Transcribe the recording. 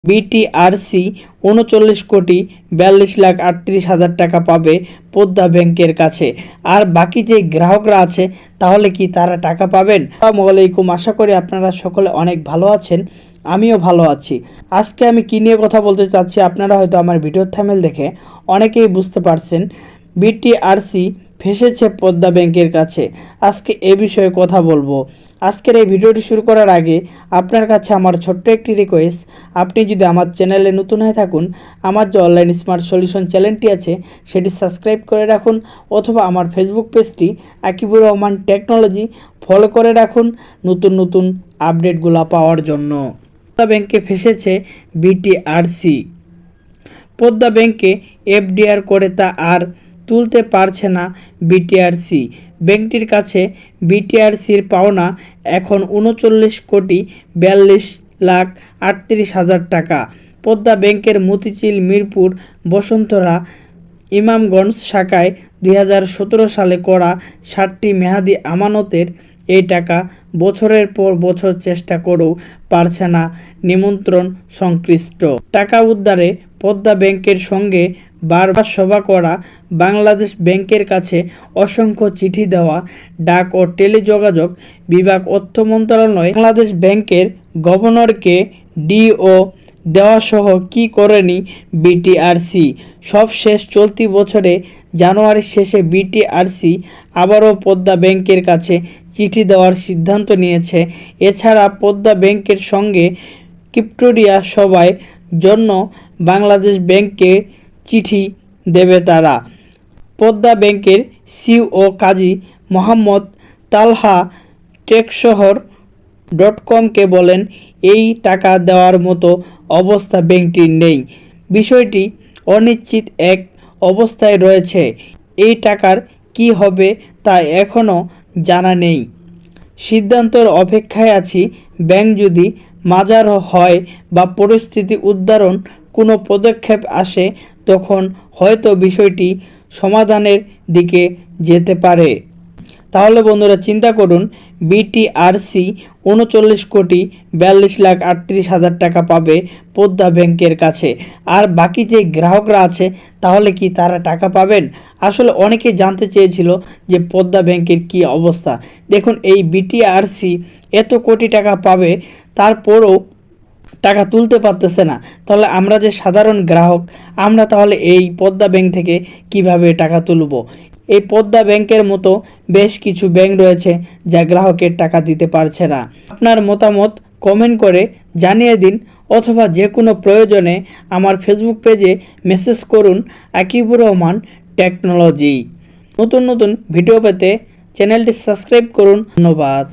BTRC ৩৯,৪২,৩৮,০০০ টাকা পাবে পদ্মা ব্যাংকের কাছে। আর বাকি যে গ্রাহকরা আছে তাহলে কি তারা টাকা পাবেন? আসসালামু আলাইকুম, আশা করি আপনারা সকলে অনেক ভালো আছেন। আমিও ভালো আছি। আজকে আমি কী নিয়ে কথা বলতে চাচ্ছি আপনারা হয়তো আমার ভিডিওর থাম্বনেল দেখে অনেকেই বুঝতে পারছেন। বিটিআরসি ফেঁসেছে পদ্মা ব্যাংকের কাছে। আজকে এ বিষয়ে কথা বলবো। আজকের এই ভিডিওটি শুরু করার আগে আপনার কাছে আমার ছোট্ট একটি রিকোয়েস্ট, আপনি যদি আমার চ্যানেলে নতুন হয়ে থাকুন, আমার যে অনলাইন স্মার্ট সলিউশন চ্যানেলটি আছে সেটি সাবস্ক্রাইব করে রাখুন, অথবা আমার ফেসবুক পেজটি আকিবুর রহমান টেকনোলজি ফলো করে রাখুন নতুন নতুন আপডেটগুলো পাওয়ার জন্য। পদ্মা ব্যাংকে ফেঁসেছে বিটিআরসি। পদ্মা ব্যাংকে এফডিআর করে তা আর তুলতে পারছে না বিটিআরসি। ব্যাংকটির কাছে বিটিআরসির পাওনা এখন ৩৯,৪২,৩৮,০০০ টাকা। পদ্মা ব্যাংকের মতিঝিল, মিরপুর, বসুন্ধরা, ইমামগঞ্জ শাখায় ২০১৭ সালে করা ৬০টি মেয়াদি আমানতের এই টাকা বছরের পর বছর চেষ্টা করেও পারছে না নিমন্ত্রণ সংশ্লিষ্ট টাকা উদ্ধারে। পদ্মা ব্যাংকের সঙ্গে বারবার সভা করা, বাংলাদেশ ব্যাংকের কাছে অসংখ্য চিঠি দেওয়া, ডাক ও টেলিযোগাযোগ বিভাগ, অর্থ মন্ত্রণালয়, বাংলাদেশ ব্যাংকের গভর্নরকে ডিও দেওয়াসহ কী করেনি বিটিআরসি। সব শেষ চলতি বছরে জানুয়ারির শেষে বিটিআরসি আবারও পদ্মা ব্যাংকের কাছে চিঠি দেওয়ার সিদ্ধান্ত নিয়েছে। এছাড়া পদ্মা ব্যাংকের সঙ্গে ক্রিপ্টোরিয়া সভায় জন্য বাংলাদেশ ব্যাংকে চিঠি দেবে তারা। পদ্মা ব্যাংকের সিইও কাজী মোহাম্মদ তালহা টেকশহর.কমকে বলেন, এই টাকা দেওয়ার মতো অবস্থা ব্যাংকটির নেই। বিষয়টি অনিশ্চিত এক অবস্থায় রয়েছে। এই টাকার কি হবে তা এখনও জানা নেই। সিদ্ধান্তের অপেক্ষায় আছি। ব্যাংক যদি মাজার হয় বা পরিস্থিতি উদ্ধারণ কোনো পদক্ষেপ আসে তখন হয়তো বিষয়টি সমাধানের দিকে যেতে পারে। তাহলে বন্ধুরা চিন্তা করুন, বিটিআরসি ৩৯,৪২,৩৮,০০০ টাকা পাবে পদ্মা ব্যাংকের কাছে। আর বাকি যে গ্রাহকরা আছে তাহলে কি তারা টাকা পাবেন? আসলে অনেকেই জানতে চেয়েছিল যে পদ্মা ব্যাংকের কি অবস্থা। দেখুন, এই বিটিআরসি এত কোটি টাকা পাবে তারপরও টাকা তুলতে পারতেছে না। তাহলে আমরা যে সাধারণ গ্রাহক, আমরা তাহলে এই পদ্মা ব্যাংক থেকে কিভাবে টাকা তুলব? এই পদ্মা ব্যাংকের মতো বেশ কিছু ব্যাংক রয়েছে যা গ্রাহকের টাকা দিতে পারছে না। আপনার মতামত কমেন্ট করে জানিয়ে দিন, অথবা যে কোনো প্রয়োজনে আমার ফেসবুক পেজে মেসেজ করুন আকিবুর রহমান টেকনোলজি। নতুন নতুন ভিডিও পেতে চ্যানেলটি সাবস্ক্রাইব করুন। ধন্যবাদ।